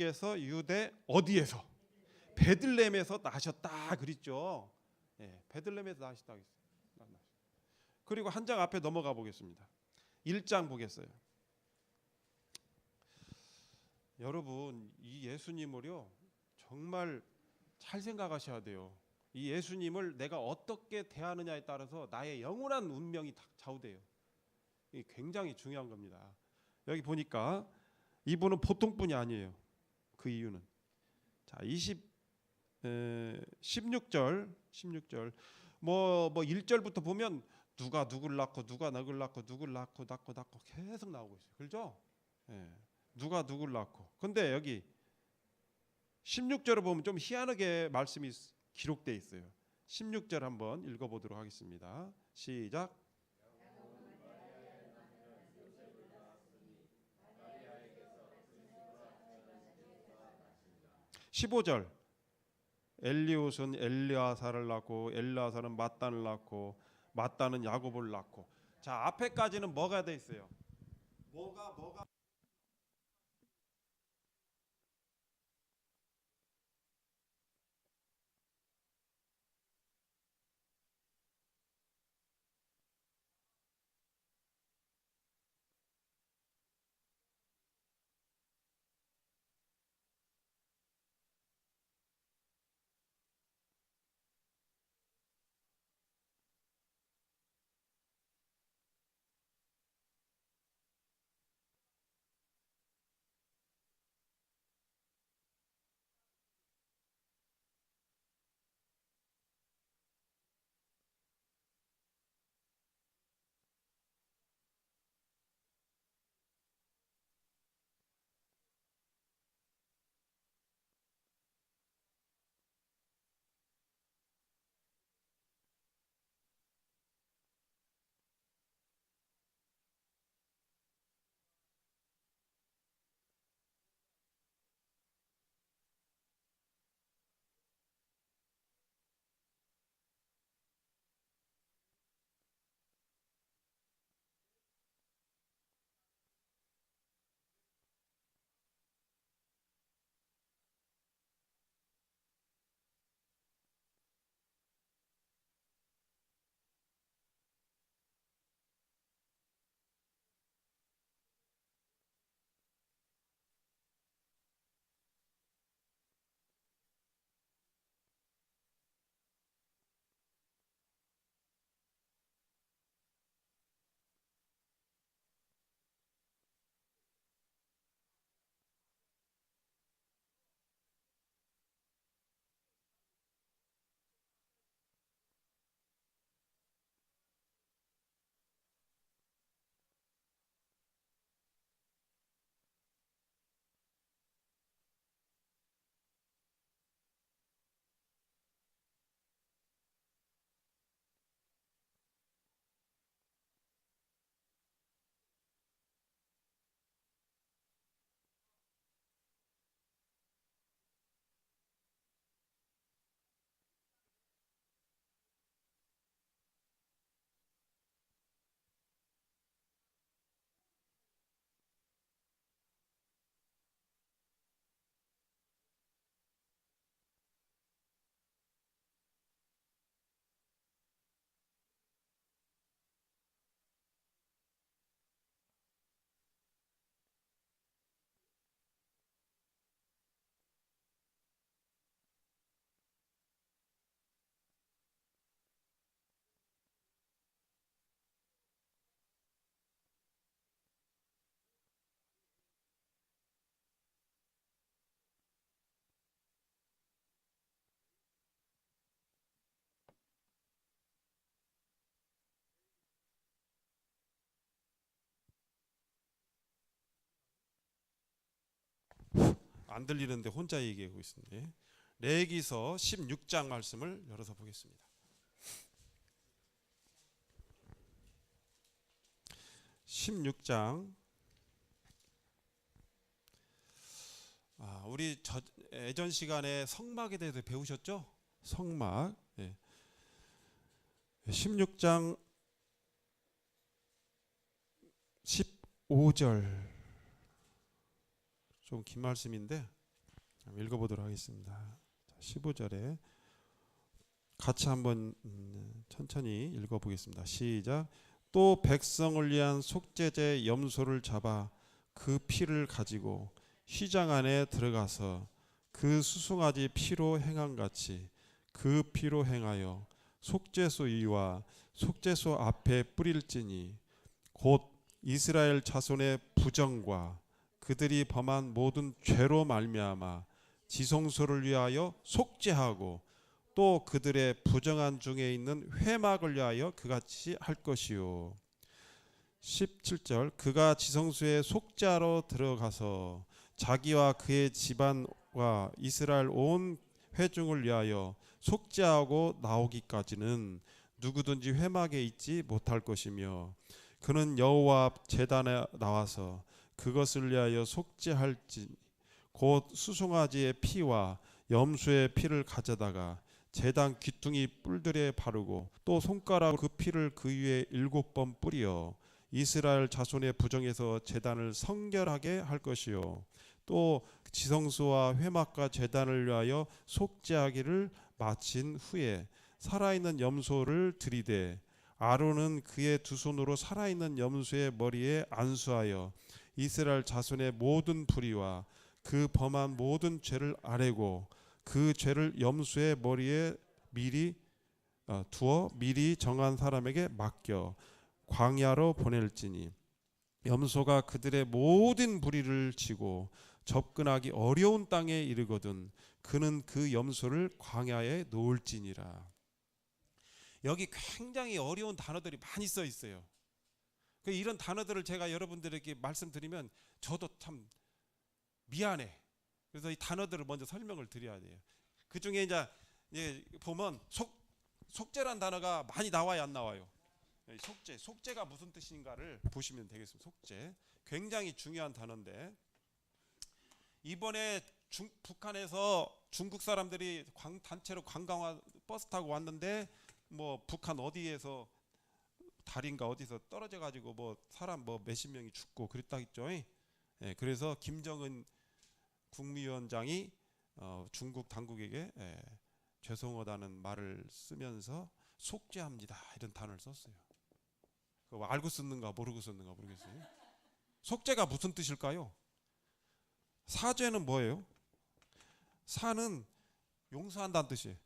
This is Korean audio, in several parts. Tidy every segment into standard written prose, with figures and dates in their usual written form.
예수께서 유대 어디에서? 베들레헴에서 나셨다 그랬죠. 예, 베들레헴에서 나셨다 그랬어요. 그리고 한 장 앞에 넘어가 보겠습니다. 1장 보겠어요. 여러분, 이 예수님을요 정말 잘 생각하셔야 돼요. 이 예수님을 내가 어떻게 대하느냐에 따라서 나의 영원한 운명이 좌우돼요. 이게 굉장히 중요한 겁니다. 여기 보니까 이분은 보통 분이 아니에요. 그 이유는 자 16절 뭐 1절부터 보면 누가 누구를 낳고 누가 누구를 낳고 누구를 낳고 계속 나오고 있어요. 그렇죠? 예. 누가 누구를 낳고. 근데 여기 16절을 보면 좀 희한하게 말씀이 기록되어 있어요. 16절 한번 읽어보도록 하겠습니다. 시작. 15절 엘리옷은 엘리아사를 낳고 엘리아사는 mat단을 낳고 mat단은 야곱을 낳고. 자 앞에까지는 뭐가 돼 있어요? 뭐가 안 들리는데 혼자 얘기하고 있는데 레위기서 16장 말씀을 열어서 보겠습니다. 16장 우리 예전 시간에 성막에 대해서 배우셨죠? 성막. 예. 16장 15절 좀 긴 말씀인데 읽어보도록 하겠습니다. 15절에 같이 한번 천천히 읽어보겠습니다. 시작. 또 백성을 위한 속죄제 염소를 잡아 그 피를 가지고 휘장 안에 들어가서 그 수송아지 피로 행함같이 그 피로 행하여 속죄소 위와 속죄소 앞에 뿌릴지니 곧 이스라엘 자손의 부정과 그들이 범한 모든 죄로 말미암아 지성소를 위하여 속죄하고 또 그들의 부정한 중에 있는 회막을 위하여 그같이 할 것이요. 17절 그가 지성소에 속죄하러 들어가서 자기와 그의 집안과 이스라엘 온 회중을 위하여 속죄하고 나오기까지는 누구든지 회막에 있지 못할 것이며 그는 여호와 앞 제단에 나와서 그것을 위하여 속죄할지 곧 수송아지의 피와 염소의 피를 가져다가 제단 귀퉁이 뿔들에 바르고 또 손가락으로 그 피를 그 위에 7번 뿌려 이스라엘 자손의 부정에서 제단을 성결하게 할 것이요 또 지성소와 회막과 제단을 위하여 속죄하기를 마친 후에 살아있는 염소를 들이되 아론은 그의 두 손으로 살아있는 염소의 머리에 안수하여 이스라엘 자손의 모든 불의와 그 범한 모든 죄를 아뢰고 그 죄를 염소의 머리에 미리 두어 미리 정한 사람에게 맡겨 광야로 보낼지니 염소가 그들의 모든 불의를 지고 접근하기 어려운 땅에 이르거든 그는 그 염소를 광야에 놓을지니라. 여기 굉장히 어려운 단어들이 많이 써 있어요. 이런 단어들을 제가 여러분들에게 말씀드리면 저도 참 미안해. 그래서 이 단어들을 먼저 설명을 드려야 돼요. 그 중에 이제 보면 속죄란 단어가 많이 나와요, 안 나와요? 속죄가 무슨 뜻인가를 보시면 되겠습니다. 속죄 굉장히 중요한 단어인데 이번에 북한에서 중국 사람들이 단체로 관광 버스 타고 왔는데 뭐 북한 어디에서 다리인가 어디서 떨어져 가지고 뭐 사람 뭐 몇십 명이 죽고 그랬다 했죠. 예, 그래서 김정은 국무위원장이 중국 당국에게 죄송하다는 말을 쓰면서 속죄합니다 이런 단어를 썼어요. 그거 알고 썼는가 모르고 썼는가 모르겠어요. 속죄가 무슨 뜻일까요? 사죄는 뭐예요? 사는 용서한다는 뜻이에요.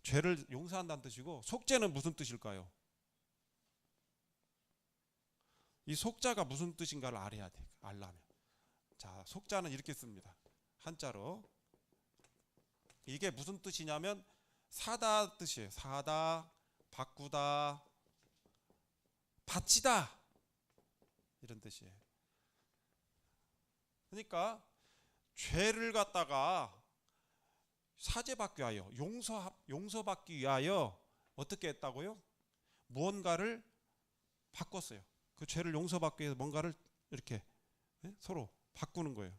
죄를 용서한다는 뜻이고 속죄는 무슨 뜻일까요? 이 속자가 무슨 뜻인가를 알아야 돼. 알려면. 자, 속자는 이렇게 씁니다. 한자로. 이게 무슨 뜻이냐면 사다 뜻이에요. 사다, 바꾸다, 바치다 이런 뜻이에요. 그러니까 죄를 갖다가 사죄받기 위하여 용서받기 위하여 어떻게 했다고요? 무언가를 바꿨어요. 그 죄를 용서받기 위해서 뭔가를 이렇게 서로 바꾸는 거예요.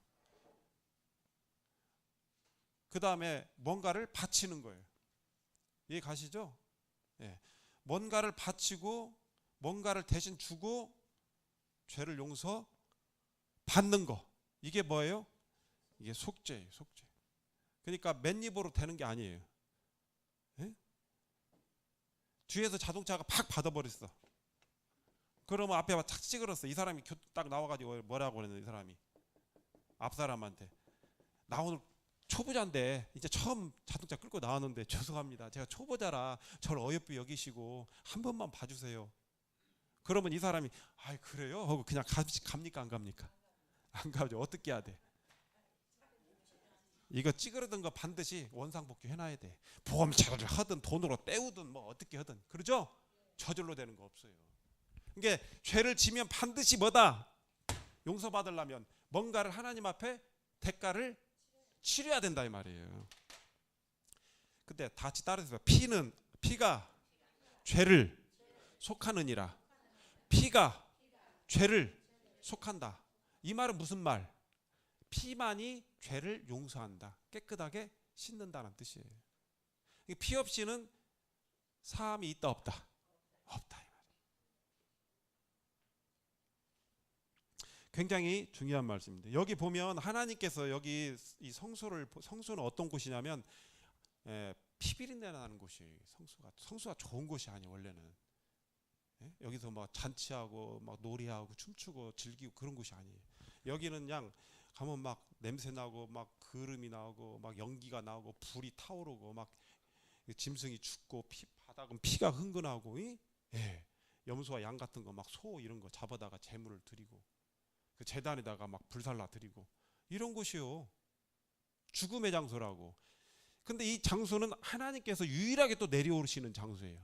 그 다음에 뭔가를 바치는 거예요. 이해 가시죠? 예. 뭔가를 바치고 뭔가를 대신 주고 죄를 용서 받는 거. 이게 뭐예요? 이게 속죄예요. 속죄. 그러니까 맨입으로 되는 게 아니에요. 예? 뒤에서 자동차가 팍 받아버렸어. 그러면 앞에 탁 찌그렀어. 이 사람이 딱 나와가지고 뭐라고 그랬는데 이 사람이 앞 사람한테 나 오늘 초보자인데 이제 처음 자동차 끌고 나왔는데 죄송합니다. 제가 초보자라 저를 어여삐 여기시고 한 번만 봐주세요. 그러면 이 사람이 아 그래요? 하고 그냥 갑니까 안 갑니까? 안 가죠. 어떻게 해야 돼? 이거 찌그러든 거 반드시 원상복귀 해놔야 돼. 보험차를 하든 돈으로 때우든 뭐 어떻게 하든 그러죠? 저절로 되는 거 없어요. 그러니까 죄를 지면 반드시 뭐다? 용서받으려면 뭔가를 하나님 앞에 대가를 치러야 된다 이 말이에요. 근데 다 같이 따라서 피가 죄를 속하느니라. 피가 죄를 속한다. 이 말은 무슨 말? 피만이 죄를 용서한다. 깨끗하게 씻는다는 뜻이에요. 피 없이는 사함이 있다 없다? 없다. 굉장히 중요한 말씀입니다. 여기 보면 하나님께서 여기 이 성소는 어떤 곳이냐면 피비린내 나는 곳이 성수가 좋은 곳이 아니에요. 원래는 여기서 막 잔치하고 막 놀이하고 춤추고 즐기고 그런 곳이 아니에요. 여기는 그냥 가면 막 냄새 나고 막 그름이 나오고 막 연기가 나오고 불이 타오르고 막 짐승이 죽고 바닥은 피가 흥건하고 염소와 양 같은 거 막 소 이런 거 잡아다가 제물을 드리고 그 제단에다가 막 불살라 드리고 이런 곳이요. 죽음의 장소라고. 근데 이 장소는 하나님께서 유일하게 또 내려오시는 장소예요.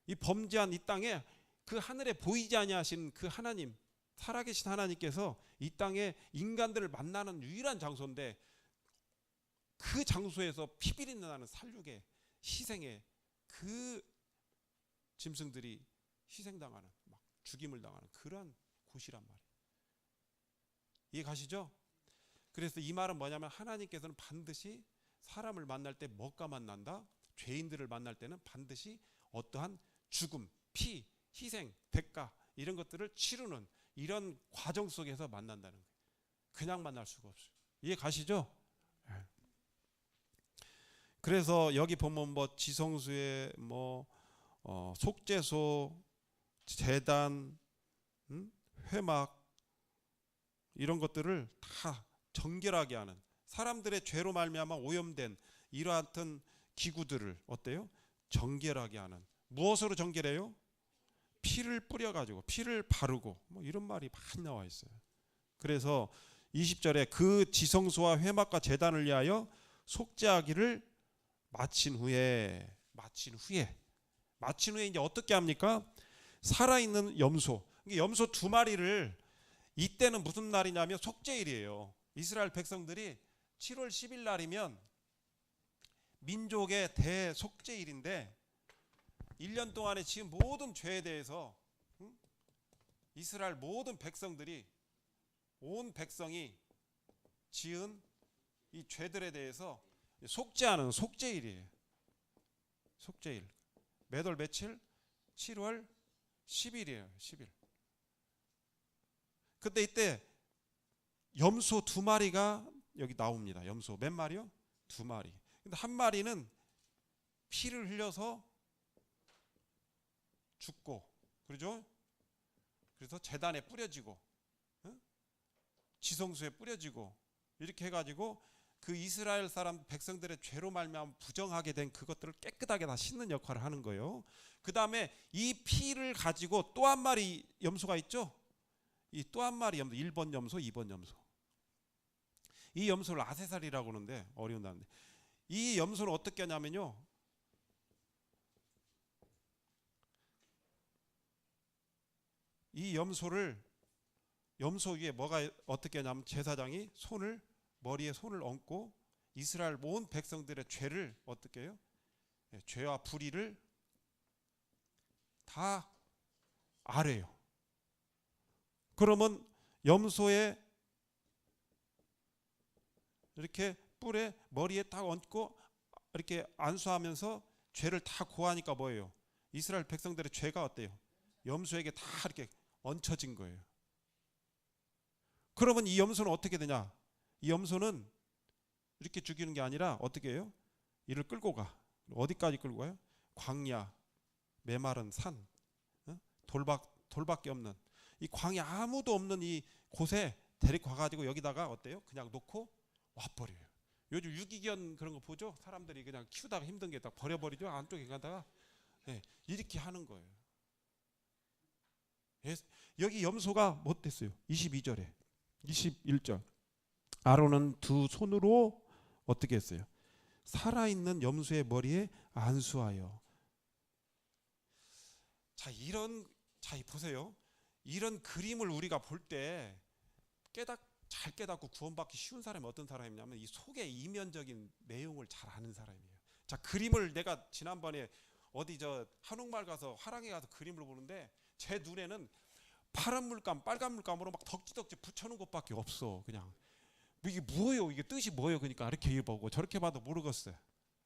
이 범죄한 이 땅에 그 하늘에 보이지 아니하신 그 하나님, 살아계신 하나님께서 이 땅에 인간들을 만나는 유일한 장소인데 그 장소에서 피비린내 나는 살육의 희생의 그 짐승들이 희생당하는 막 죽임을 당하는 그런 곳이란 말이에요. 이해 가시죠? 그래서 이 말은 뭐냐면 하나님께서는 반드시 사람을 만날 때 뭐가 만난다? 죄인들을 만날 때는 반드시 어떠한 죽음, 피, 희생, 대가 이런 것들을 치르는 이런 과정 속에서 만난다는 거예요. 그냥 만날 수가 없어요. 이해 가시죠? 그래서 여기 보면 뭐 지성소에 뭐 속죄소, 제단, 회막 이런 것들을 다 정결하게 하는 사람들의 죄로 말미암아 오염된 이러한 기구들을 어때요? 정결하게 하는. 무엇으로 정결해요? 피를 뿌려가지고 피를 바르고 뭐 이런 말이 많이 나와 있어요. 그래서 20절에 그 지성소와 회막과 제단을 위하여 속죄하기를 마친 후에 이제 어떻게 합니까? 살아있는 염소 2마리를 이때는 무슨 날이냐면 속죄일이에요. 이스라엘 백성들이 7월 10일 날이면 민족의 대속죄일인데 1년 동안에 지은 모든 죄에 대해서 이스라엘 모든 백성들이 온 백성이 지은 이 죄들에 대해서 속죄하는 속죄일이에요. 속죄일. 몇 월 며칠? 7월 10일이에요. 10일. 근데 이때 염소 2마리가 여기 나옵니다. 염소 몇 마리요? 2마리. 근데 한 마리는 피를 흘려서 죽고, 그러죠? 그래서 제단에 뿌려지고, 지성소에 뿌려지고 이렇게 해가지고 그 이스라엘 사람 백성들의 죄로 말미암아 부정하게 된 그것들을 깨끗하게 다 씻는 역할을 하는 거예요. 그 다음에 이 피를 가지고 또 한 마리 염소가 있죠. 이 또 한 마리 염소, 1번 염소, 2번 염소. 이 염소를 아세살이라고 하는데 어려운 단어인데 이 염소는 어떻게 하냐면요. 이 염소 위에 뭐가 어떻게 하냐면 제사장이 머리에 손을 얹고 이스라엘 온 백성들의 죄를 어떻게 해요? 죄와 불의를 다 아뢰요. 그러면 염소의 이렇게 뿔에 머리에 딱 얹고 이렇게 안수하면서 죄를 다 고하니까 뭐예요? 이스라엘 백성들의 죄가 어때요? 염소에게 다 이렇게 얹혀진 거예요. 그러면 이 염소는 어떻게 되냐? 이 염소는 이렇게 죽이는 게 아니라 어떻게 해요? 이를 끌고 가. 어디까지 끌고 가요? 광야, 메마른 산, 돌밖에 없는 이 광야 아무도 없는 이 곳에 데리고 가가지고 여기다가 어때요? 그냥 놓고 와버려요. 요즘 유기견 그런 거 보죠? 사람들이 그냥 키우다가 힘든 게 딱 버려버리죠. 안쪽에 가다가 이렇게 하는 거예요. 여기 염소가 뭐 됐어요? 22절에 21절 아론은 2손으로 어떻게 했어요? 살아있는 염소의 머리에 안수하여. 자 보세요. 이런 그림을 우리가 볼 때 잘 깨닫고 구원받기 쉬운 사람이 어떤 사람이냐면 이 속의 이면적인 내용을 잘 아는 사람이에요. 자, 그림을 내가 지난번에 어디 한옥마을 가서 화랑에 가서 그림을 보는데 제 눈에는 파란 물감, 빨간 물감으로 막 덕지덕지 붙여놓은 것밖에 없어. 그냥 이게 뭐예요? 이게 뜻이 뭐예요? 그러니까 이렇게 보고 저렇게 봐도 모르겠어요.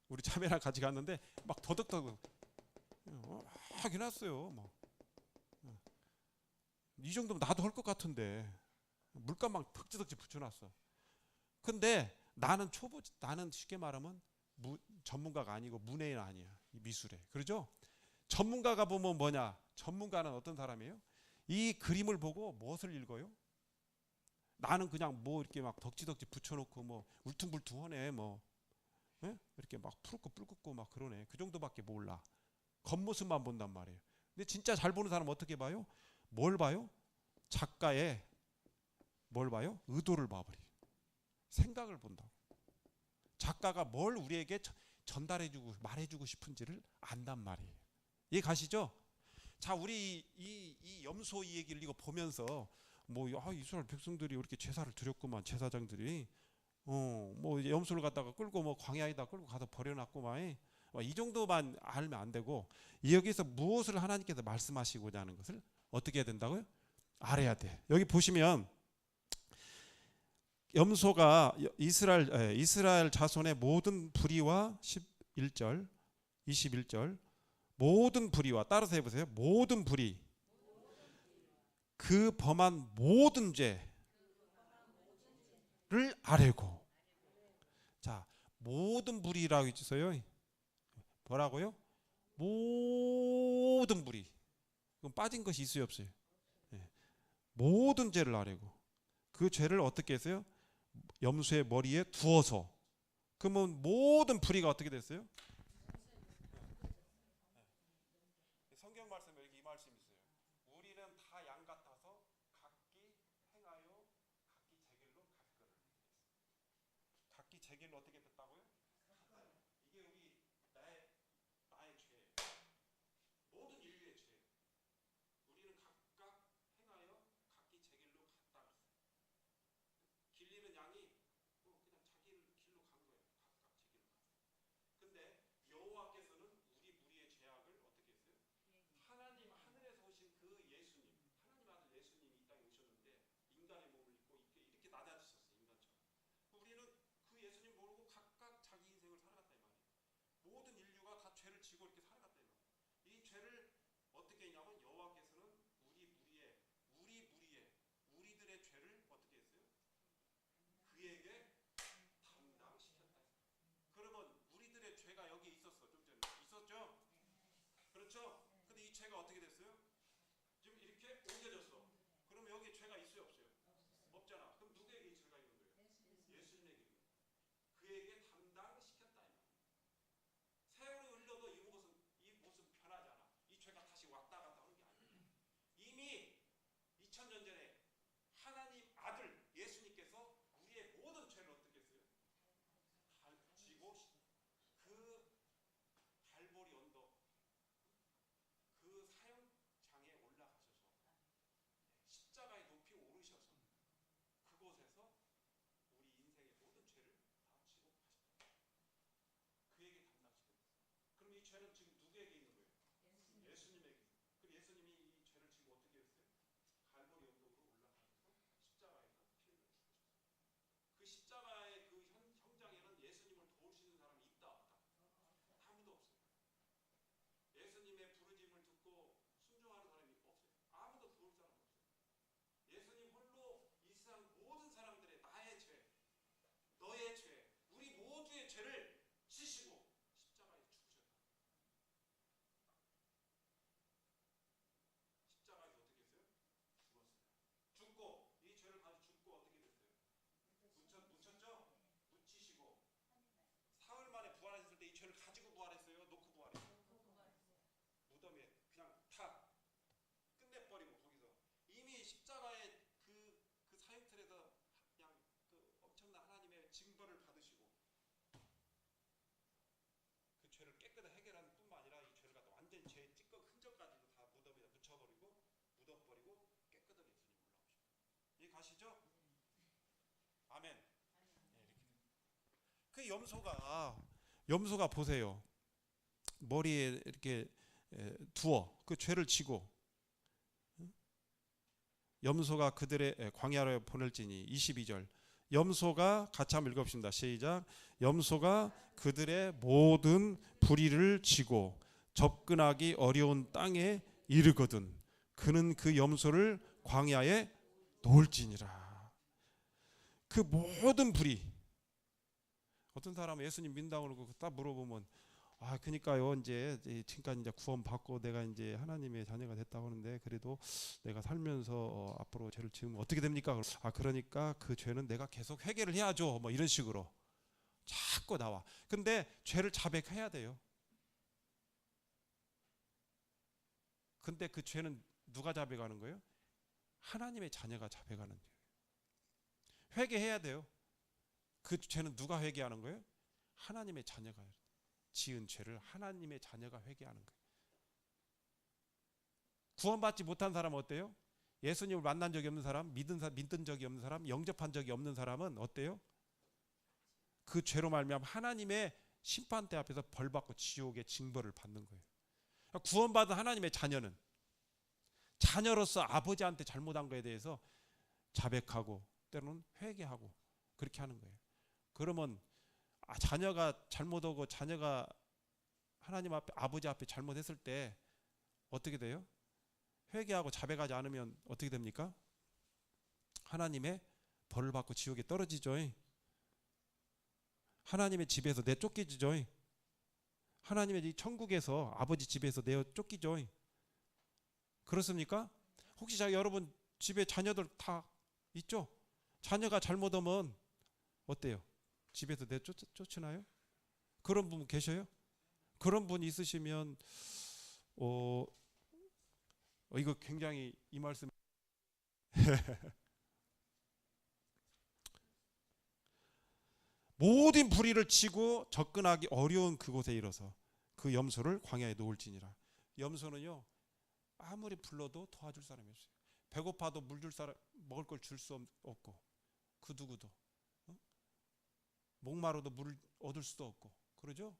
우리 자매랑 같이 갔는데 막 더덕더덕 하긴 했어요. 이 정도면 나도 할 것 같은데 물감만 덕지덕지 붙여놨어. 근데 나는 나는 쉽게 말하면 전문가가 아니고 문외인 아니야. 이 미술에. 그러죠? 전문가가 보면 뭐냐? 전문가는 어떤 사람이에요? 이 그림을 보고 무엇을 읽어요? 나는 그냥 뭐 이렇게 막 덕지덕지 붙여놓고 뭐 울퉁불퉁하네 뭐 예? 이렇게 막 푸르고 막 그러네. 그 정도밖에 몰라. 겉모습만 본단 말이에요. 근데 진짜 잘 보는 사람은 어떻게 봐요? 뭘 봐요? 작가의 뭘 봐요? 의도를 봐버려. 생각을 본다고. 작가가 뭘 우리에게 전달해주고 말해주고 싶은지를 안단 말이에요. 이해 가시죠? 자, 우리 이 염소 이 얘기를 이거 보면서 뭐 이스라엘 백성들이 이렇게 제사를 드렸구만, 제사장들이 뭐 염소를 갖다가 끌고 뭐 광야에다 끌고 가서 버려놨구만, 이 정도만 알면 안 되고 여기서 무엇을 하나님께서 말씀하시고자 하는 것을 어떻게 해야 된다고요? 알아야 돼. 여기 보시면 염소가 이스라엘 자손의 모든 불의와 11절 21절 모든 불의와 따라서 해보세요. 모든 불의 그 범한 모든 죄를 아뢰고. 자, 모든 불의라고 있어요. 뭐라고요? 모든 불의. 그럼 빠진 것이 있어요, 없어요? 네. 모든 죄를 아뢰고 그 죄를 어떻게 했어요? 염소의 머리에 두어서. 그러면 모든 불의가 어떻게 됐어요? 성경 말씀에 여기 이 말씀이 있어요. 우리는 다 양 같아서 각기 행하여 각기 제길로 갈 거를. 각기 제길로 어떻게 됐다고요? 이게 우리 나의 죄, 모든 인류의 죄. 우리는 각각 행하여 각기 제길로 갔다 그랬어요. 길리는 양이 그냥 자기 길로 간 거예요. 각각 제 길로 갔어요. 근데 여호와께서는 우리 무리의 죄악을 어떻게 했어요? 하나님 하늘에서 오신 그 예수님, 하나님 아들 예수님이 이 땅에 오셨는데 인간의 몸을 입고 이렇게 낮아지셨어요. 인간처럼. 우리는 그 예수님 모르고 각각 자기 인생을 살아갔다 이 말이에요. 모든 인류가 다 죄를 지고 이렇게 살아갔다 이 말이에요. 이 죄를 어떻게 했냐면 여호와께서는 우리들의 죄를 어떻게 했어요? 그에게 담당시켰다. 그러면 우리들의 죄가 여기 있었어. 좀 전에 있었죠? 그렇죠? 근데 이 죄가 어떻게 됐어요? 지금 이렇게 옮겨졌어. 그럼 여기에 죄가 있어요, 없어요? 없잖아. 그럼 누구에게 이 죄가 있는 거예요? 예수님에게 있는 거예요. 그에게 담당시켰다 이 말이에요. 세월이 흘러도 이 모습 변하지 않아. 이 죄가 다시 왔다 갔다 하는 게 아니에요. 이미 2000년 전에 하나님 아들 예수님께서 우리의 모든 죄를 어떻게 했어요? 지고 그 갈보리 언덕 그 사형장에 올라가셔서 십자가에 높이 오르셔서 그곳에서 우리 인생의 모든 죄를 다 지고 가셨다. 그에게 담당시켰어요. 그럼 이 죄는 지금 누구에게 있는 거예요? 예수님에게. 그럼 예수님이 이 죄를 지고 어떻게 했어요? 갈보리 언덕으로 올라가셔서 십자가에서 피를 죽으셨어요. 그 십자가의 그 형장에는 예수님을 도울 수 있는 사람이 있다 없다? 아무도 없어요. 예수님의 부르짐을 듣고 순종하는 사람이 없어요. 아무도 도울 사람 없어요. 예수님 홀로 이 세상 모든 사람들의 나의 죄, 너의 죄, 우리 모두의 죄를 지시고 십자가에 죽으셨다. 십자가에서 어떻게 했어요? 죽었어요. 죽고 이 죄를 가지고 죽고 어떻게 됐어요? 묻혔죠? 묻히시고 사흘 만에 부활하셨을 때 이 죄를 가지고 부활했어요? 놓고 부활했어요? 무덤에 그냥 다 끝내버리고 거기서 이미 십자가의 그 사형틀에서 그냥 그 엄청난 하나님의 징벌을 받으시고 그 죄를 깨끗하게 해결하는 뿐만 아니라 이 죄를 갖다 완전히 죄의 찌꺼 흔적까지도 다 무덤에다 묻혀버리고 묻어버리고 깨끗하게 예수님 올라오십니다. 이해 가시죠? 아멘. 네, 이렇게. 그 염소가 보세요. 머리에 이렇게 두어 그 죄를 지고 염소가 그들의 광야로 보낼지니 22절 염소가 같이 한번 읽어봅시다. 시작. 염소가 그들의 모든 불의를 지고 접근하기 어려운 땅에 이르거든 그는 그 염소를 광야에 놓을지니라. 그 모든 불의. 어떤 사람은 예수님 믿는다고 그러고 딱 물어보면 그러니까요 이제 지금까지 이제 구원 받고 내가 이제 하나님의 자녀가 됐다고 하는데 그래도 내가 살면서 앞으로 죄를 지으면 어떻게 됩니까? 그러니까 그 죄는 내가 계속 회개를 해야죠. 뭐 이런 식으로 자꾸 나와. 근데 죄를 자백해야 돼요. 근데 그 죄는 누가 자백하는 거예요? 하나님의 자녀가 자백하는 거예요. 회개해야 돼요. 그 죄는 누가 회개하는 거예요? 하나님의 자녀가 지은 죄를 하나님의 자녀가 회개하는 거예요. 구원받지 못한 사람은 어때요? 예수님을 만난 적이 없는 사람, 믿은 적이 없는 사람, 영접한 적이 없는 사람은 어때요? 그 죄로 말미암아 하나님의 심판대 앞에서 벌받고 지옥의 징벌을 받는 거예요. 구원받은 하나님의 자녀는 자녀로서 아버지한테 잘못한 거에 대해서 자백하고 때로는 회개하고 그렇게 하는 거예요. 그러면 자녀가 잘못하고 자녀가 하나님 앞에 아버지 앞에 잘못했을 때 어떻게 돼요? 회개하고 자백하지 않으면 어떻게 됩니까? 하나님의 벌을 받고 지옥에 떨어지죠. 하나님의 집에서 내쫓기죠. 하나님의 이 천국에서 아버지 집에서 내쫓기죠. 그렇습니까? 혹시 여러분 집에 자녀들 다 있죠? 자녀가 잘못하면 어때요? 집에서 내쫓으나요? 그런 분 계셔요? 그런 분 있으시면 이거 굉장히 이 말씀 모든 불의를 치고 접근하기 어려운 그곳에 이르러서 그 염소를 광야에 놓을지니라. 염소는요 아무리 불러도 도와줄 사람이 없어요. 배고파도 물 줄 사람, 먹을 걸 줄 수 없고 그 누구도 목마르도 물을 얻을 수도 없고 그러죠.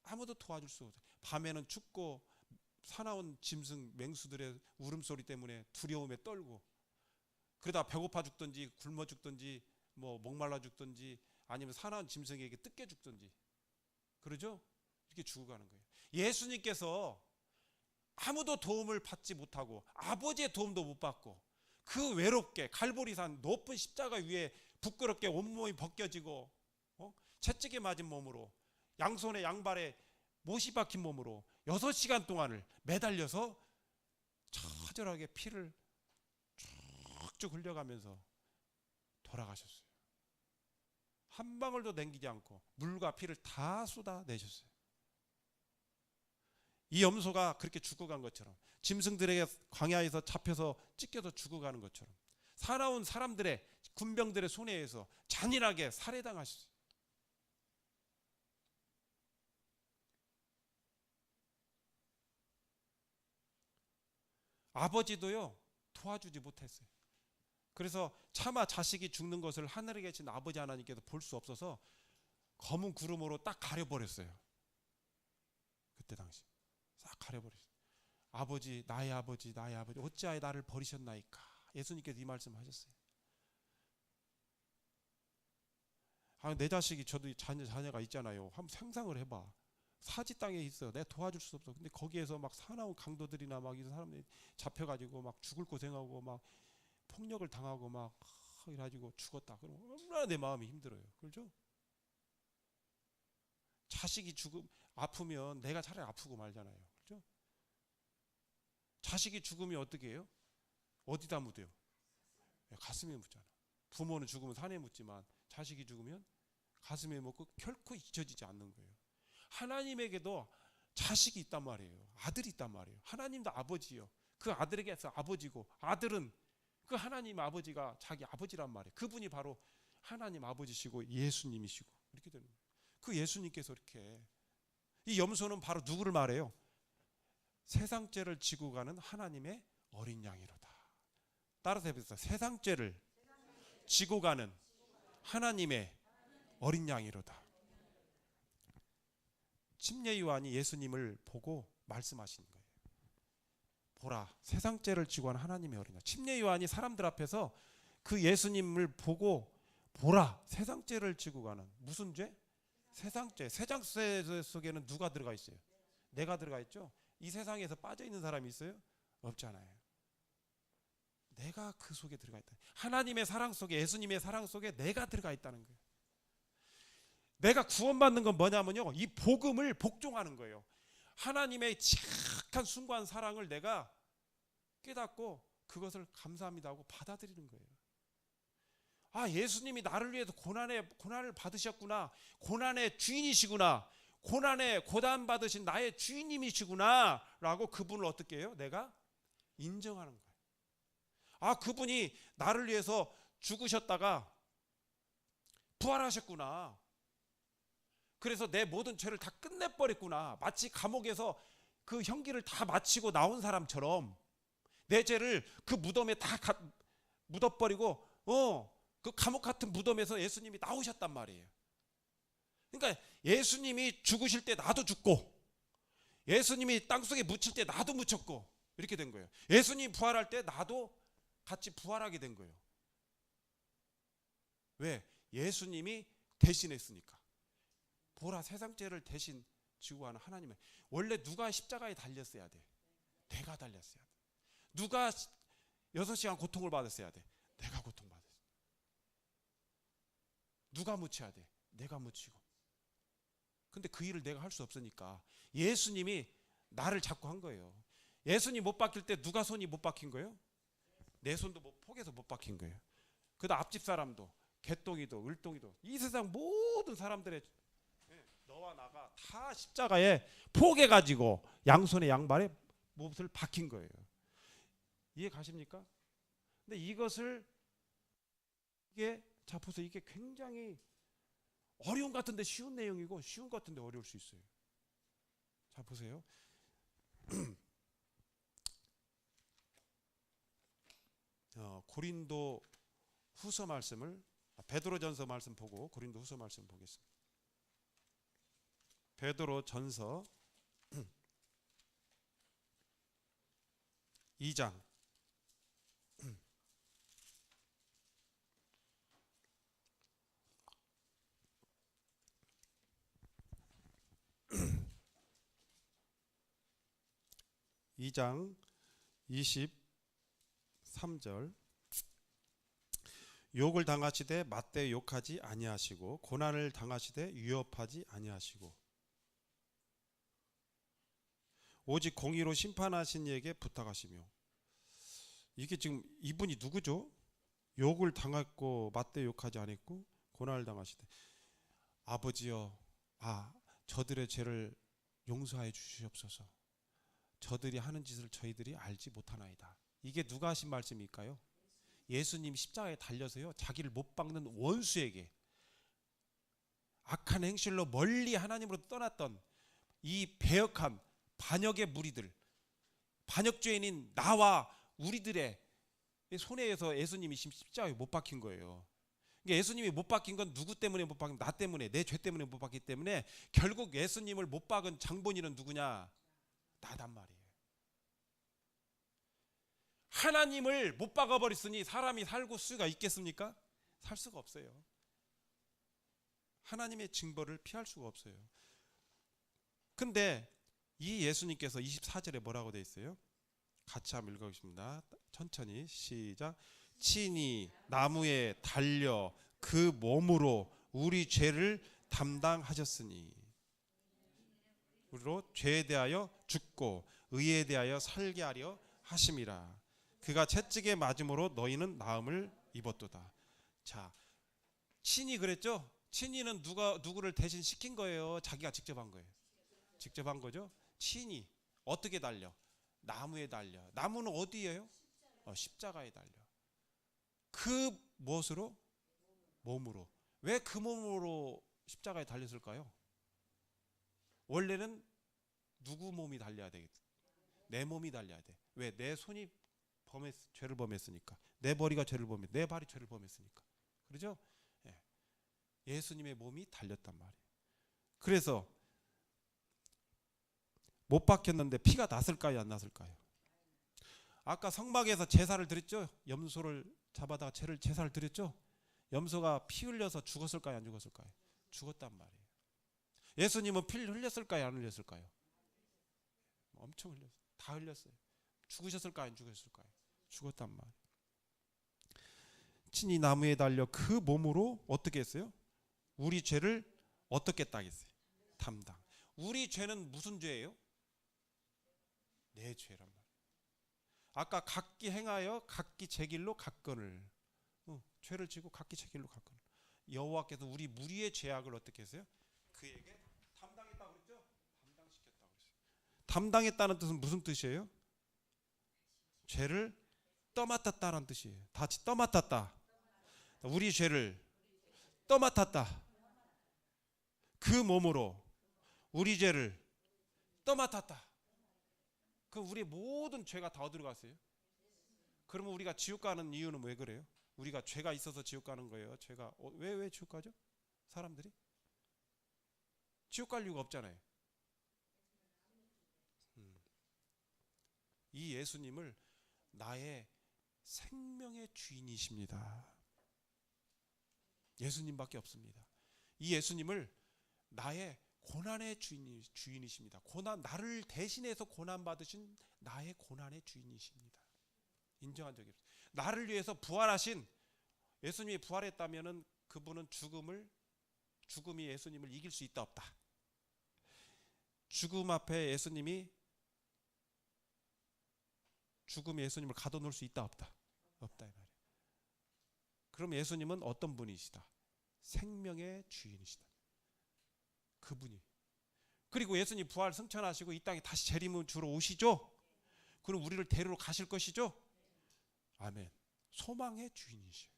아무도 도와줄 수 없어요. 밤에는 춥고 사나운 짐승 맹수들의 울음소리 때문에 두려움에 떨고 그러다 배고파 죽든지 굶어 죽든지 뭐 목말라 죽든지 아니면 사나운 짐승에게 뜯겨 죽든지 그러죠. 이렇게 죽어가는 거예요. 예수님께서 아무도 도움을 받지 못하고 아버지의 도움도 못 받고 그 외롭게 갈보리산 높은 십자가 위에 부끄럽게 온몸이 벗겨지고 채찍에 맞은 몸으로 양손에 양발에 못이 박힌 몸으로 6시간 동안을 매달려서 처절하게 피를 쭉쭉 흘려가면서 돌아가셨어요. 한 방울도 남기지 않고 물과 피를 다 쏟아내셨어요. 이 염소가 그렇게 죽어간 것처럼 짐승들에게 광야에서 잡혀서 찢겨서 죽어가는 것처럼 사나운 사람들의 군병들의 손에 의해서 잔인하게 살해당하셨어요. 아버지도요 도와주지 못했어요. 그래서 차마 자식이 죽는 것을 하늘에 계신 아버지 하나님께서 볼 수 없어서 검은 구름으로 딱 가려버렸어요. 그때 당시 싹 가려버렸어요. 아버지 나의 아버지 나의 아버지 어찌하여 나를 버리셨나이까. 예수님께서 이 말씀을 하셨어요. 내 자식이 저도 자녀가 있잖아요. 한번 상상을 해봐. 사지 땅에 있어. 내가 도와줄 수 없어. 근데 거기에서 막 사나운 강도들이나 막 이런 사람들이 잡혀가지고 막 죽을 고생하고 막 폭력을 당하고 막 이래가지고 죽었다. 그럼 얼마나 내 마음이 힘들어요. 그렇죠? 자식이 아프면 내가 차라리 아프고 말잖아요. 그렇죠? 자식이 죽으면 어떻게 해요? 어디다 묻어요? 가슴에 묻잖아. 부모는 죽으면 산에 묻지만 자식이 죽으면 가슴에 묻고 결코 잊혀지지 않는 거예요. 하나님에게도 자식이 있단 말이에요. 아들이 있단 말이에요. 하나님도 아버지요. 그 아들에게서 아버지고 아들은 그 하나님 아버지가 자기 아버지란 말이에요. 그분이 바로 하나님 아버지시고 예수님이시고 이렇게 되는 거예요. 그 예수님께서 이렇게 이 염소는 바로 누구를 말해요? 세상 죄를 지고 가는 하나님의 어린 양이로다. 따라서 해보세요. 세상 죄를 지고 가는 하나님의 어린 양이로다. 침례 요한이 예수님을 보고 말씀하시는 거예요. 보라, 세상 죄를 지고 가는 하나님의 어린 양. 침례 요한이 사람들 앞에서 그 예수님을 보고 보라, 세상 죄를 지고 가는 무슨 죄? 세상 죄. 세상 죄 속에는 누가 들어가 있어요? 내가 들어가 있죠. 이 세상에서 빠져 있는 사람이 있어요? 없잖아요. 내가 그 속에 들어가 있다. 하나님의 사랑 속에, 예수님의 사랑 속에 내가 들어가 있다는 거예요. 내가 구원받는 건 뭐냐면요, 이 복음을 복종하는 거예요. 하나님의 지극한 숭고한 사랑을 내가 깨닫고 그것을 감사합니다 하고 받아들이는 거예요. 아, 예수님이 나를 위해서 고난을 받으셨구나, 고난의 주인이시구나, 고난에 고난 받으신 나의 주인님이시구나 라고 그분을 어떻게 해요? 내가 인정하는 거예요. 아, 그분이 나를 위해서 죽으셨다가 부활하셨구나, 그래서 내 모든 죄를 다 끝내버렸구나, 마치 감옥에서 그 형기를 다 마치고 나온 사람처럼 내 죄를 그 무덤에 다 묻어버리고 그 감옥 같은 무덤에서 예수님이 나오셨단 말이에요. 그러니까 예수님이 죽으실 때 나도 죽고, 예수님이 땅속에 묻힐 때 나도 묻혔고, 이렇게 된 거예요. 예수님 부활할 때 나도 같이 부활하게 된 거예요. 왜? 예수님이 대신했으니까. 보라, 세상 죄를 대신 지고 가는 하나님의, 원래 누가 십자가에 달렸어야 돼? 내가 달렸어야 돼. 누가 6시간 고통을 받았어야 돼? 내가 고통받았어. 누가 묻혀야 돼? 내가 묻히고. 근데 그 일을 내가 할 수 없으니까 예수님이 나를 잡고 한 거예요. 예수님 못 박힐 때 누가 손이 못 박힌 거예요? 내 손도 폭에서 못 박힌 거예요. 그다음 앞집 사람도, 개똥이도, 을똥이도, 이 세상 모든 사람들의, 너와 나가 다 십자가에 포개가지고 양손에 양발에 못을 박힌 거예요. 이해 가십니까? 근데 이것을, 자 보세요, 이게 굉장히 어려운 것 같은데 쉬운 내용이고 쉬운 것 같은데 어려울 수 있어요. 자 보세요. 고린도 후서 말씀을, 베드로전서 말씀 보고 고린도 후서 말씀 보겠습니다. 베드로전서 2장 2장 23절, 욕을 당하시되 맞대 욕하지 아니하시고 고난을 당하시되 위협하지 아니하시고 오직 공의로 심판하신 이에게 부탁하시며. 이게 지금 이분이 누구죠? 욕을 당했고 맞대 욕하지 않았고 고난을 당하시되, 아버지여, 저들의 죄를 용서하여 주시옵소서. 저들이 하는 짓을 저희들이 알지 못하나이다. 이게 누가 하신 말씀일까요? 예수님이 십자가에 달려서요, 자기를 못 박는 원수에게, 악한 행실로 멀리 하나님으로 떠났던 이 배역한 반역의 무리들, 반역죄인인 나와 우리들의 손에 의해서 예수님이 십자가에 못 박힌 거예요. 그러니까 예수님이 못 박힌 건 누구 때문에 못 박힌? 나 때문에, 내 죄 때문에 못 박혔기 때문에 결국 예수님을 못 박은 장본인은 누구냐? 나단 말이에요. 하나님을 못 박아버렸으니 사람이 살고 수가 있겠습니까? 살 수가 없어요. 하나님의 징벌을 피할 수가 없어요. 근데 이 예수님께서 24절에 뭐라고 되어 있어요? 같이 한번 읽어보겠습니다. 천천히 시작. 친히 나무에 달려 그 몸으로 우리 죄를 담당하셨으니, 우리로 죄에 대하여 죽고 의에 대하여 살게 하려 하심이라. 그가 채찍에 맞음으로 너희는 나음을 입었도다. 자, 친히 그랬죠? 친히는 누구를 대신 시킨 거예요? 자기가 직접 한 거예요? 직접 한 거죠? 친히 어떻게 달려? 나무에 달려. 나무는 어디예요? 십자가에 달려. 그 무엇으로? 몸으로. 왜 그 몸으로 십자가에 달렸을까요? 원래는 누구 몸이 달려야 되겠어? 내 몸이 달려야 돼. 왜? 내 손이 죄를 범했으니까. 내 머리가 죄를 범했, 내 발이 죄를 범했으니까. 그렇죠? 예수님의 몸이 달렸단 말이에요. 그래서 못 박혔는데 피가 났을까요, 안 났을까요? 아까 성막에서 제사를 드렸죠? 염소를 잡아다가 제사를 드렸죠? 염소가 피 흘려서 죽었을까요, 안 죽었을까요? 죽었단 말이에요. 예수님은 피를 흘렸을까요, 안 흘렸을까요? 엄청 흘렸어요. 다 흘렸어요. 죽으셨을까요, 안 죽으셨을까요? 죽었단 말이에요. 십진이 나무에 달려 그 몸으로 어떻게 했어요? 우리 죄를 어떻게 따겠어요? 담당. 우리 죄는 무슨 죄예요? 내 죄란 말이에요. 아까 각기 행하여 각기 제 길로 갔거늘. 죄를 지고 각기 제 길로 갔거늘. 여호와께서 우리 무리의 죄악을 어떻게 했어요? 그에게 담당했다고 그랬죠? 담당시켰다고 그랬어요. 담당했다는 뜻은 무슨 뜻이에요? 죄를 떠맡았다는 뜻이에요. 다 같이 떠맡았다. 우리 죄를 떠맡았다. 그 몸으로 우리 죄를 떠맡았다. 그럼 우리 모든 죄가 다 어디로 갔어요? 그러면 우리가 지옥 가는 이유는 왜 그래요? 우리가 죄가 있어서 지옥 가는 거예요. 죄가 왜 지옥 가죠? 사람들이 지옥 갈 이유가 없잖아요. 이 예수님을 나의 생명의 주인이십니다. 예수님밖에 없습니다. 이 예수님을 나의 고난의 주인이십니다. 나를 대신해서 고난 받으신 나의 고난의 주인이십니다. 인정한 적이 없어요. 나를 위해서 부활하신 예수님이 부활했다면은 그분은 죽음이 예수님을 이길 수 있다 없다. 죽음 앞에 예수님이 예수님을 가둬놓을 수 있다 없다. 없다 이 말이에요. 그럼 예수님은 어떤 분이시다? 생명의 주인이시다. 그분이. 그리고 예수님 부활 승천하시고 이 땅에 다시 재림을 주러 오시죠. 그럼 우리를 데리러 가실 것이죠. 아멘. 소망의 주인이시요.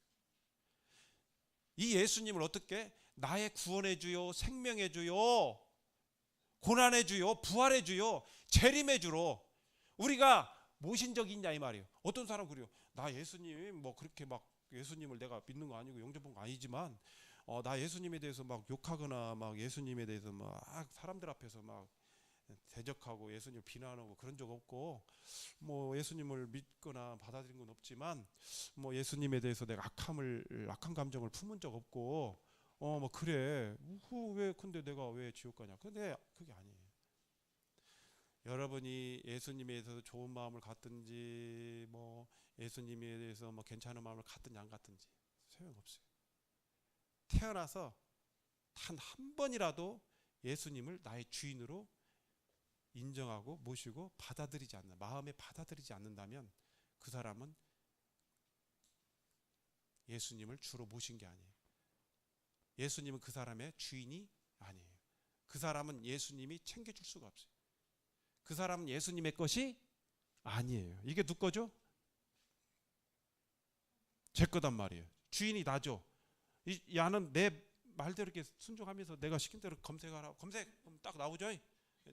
이 예수님을 어떻게 나의 구원의 주요, 생명의 주요, 고난의 주요, 부활의 주요, 재림의 주로 우리가 모신 적이 있냐 이 말이에요. 어떤 사람 그래요. 나 예수님 뭐 그렇게 막 예수님을 내가 믿는 거 아니고 영접한 거 아니지만 나 예수님에 대해서 막 욕하거나 막 예수님에 대해서 막 사람들 앞에서 막 대적하고 예수님 비난하고 그런 적 없고 뭐 예수님을 믿거나 받아들인 건 없지만 뭐 예수님에 대해서 내가 악한 감정을 품은 적 없고 뭐 그래 왜 근데 내가 왜 지옥 가냐. 근데 그게 아니에요. 여러분이 예수님에 대해서 좋은 마음을 갖든지 뭐 예수님에 대해서 뭐 괜찮은 마음을 갖든지 안 갖든지 소용없어요. 태어나서 단 한 번이라도 예수님을 나의 주인으로 인정하고 모시고 마음에 받아들이지 않는다면 그 사람은 예수님을 주로 모신 게 아니에요. 예수님은 그 사람의 주인이 아니에요. 그 사람은 예수님이 챙겨줄 수가 없어요. 그 사람은 예수님의 것이 아니에요. 이게 누구 거죠? 제 거단 말이에요. 주인이 나죠. 야는 내 말대로 이렇게 순종하면서 내가 시킨 대로 검색하라. 검색 딱 나오죠.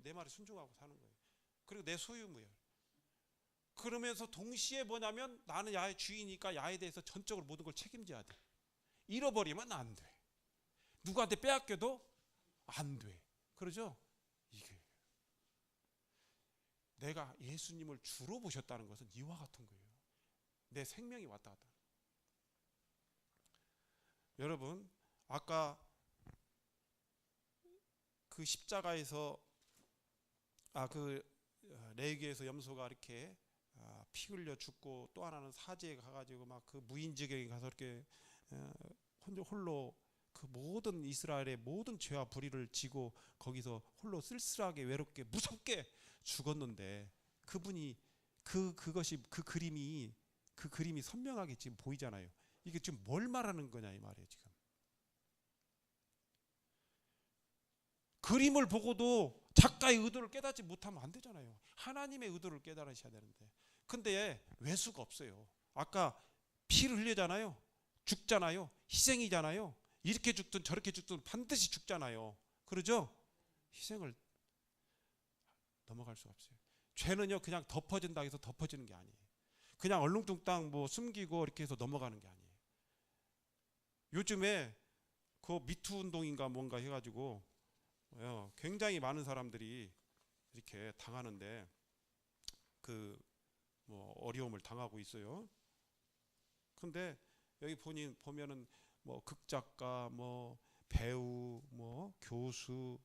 내 말에 순종하고 사는 거예요. 그리고 내 소유무예요. 그러면서 동시에 뭐냐면 나는 야의 주인이니까 야에 대해서 전적으로 모든 걸 책임져야 돼. 잃어버리면 안 돼. 누구한테 빼앗겨도 안 돼. 그러죠? 이게 내가 예수님을 주로 보셨다는 것은 이와 같은 거예요. 내 생명이 왔다 갔다. 여러분 아까 그 십자가에서 그 레위기에서 염소가 이렇게 피 흘려 죽고 또 하나는 사지에 가가지고 막 그 무인지경에 가서 이렇게 홀로 그 모든 이스라엘의 모든 죄와 불의를 지고 거기서 홀로 쓸쓸하게 외롭게 무섭게 죽었는데 그분이 그 그림이 선명하게 지금 보이잖아요. 이게 지금 뭘 말하는 거냐 이 말이에요. 지금 그림을 보고도 작가의 의도를 깨닫지 못하면 안 되잖아요. 하나님의 의도를 깨달으셔야 되는데 근데 외수가 없어요. 아까 피를 흘리잖아요. 죽잖아요. 희생이잖아요. 이렇게 죽든 저렇게 죽든 반드시 죽잖아요. 그러죠? 희생을 넘어갈 수가 없어요. 죄는요 그냥 덮어진다 해서 덮어지는 게 아니에요. 그냥 얼렁뚱땅 뭐 숨기고 이렇게 해서 넘어가는 게 아니에요. 요즘에 그 미투 운동인가 뭔가 해가지고 굉장히 많은 사람들이 이렇게 당하는데 그 뭐 어려움을 당하고 있어요. 근데 여기 보면은 뭐 극작가, 뭐 배우, 뭐 교수,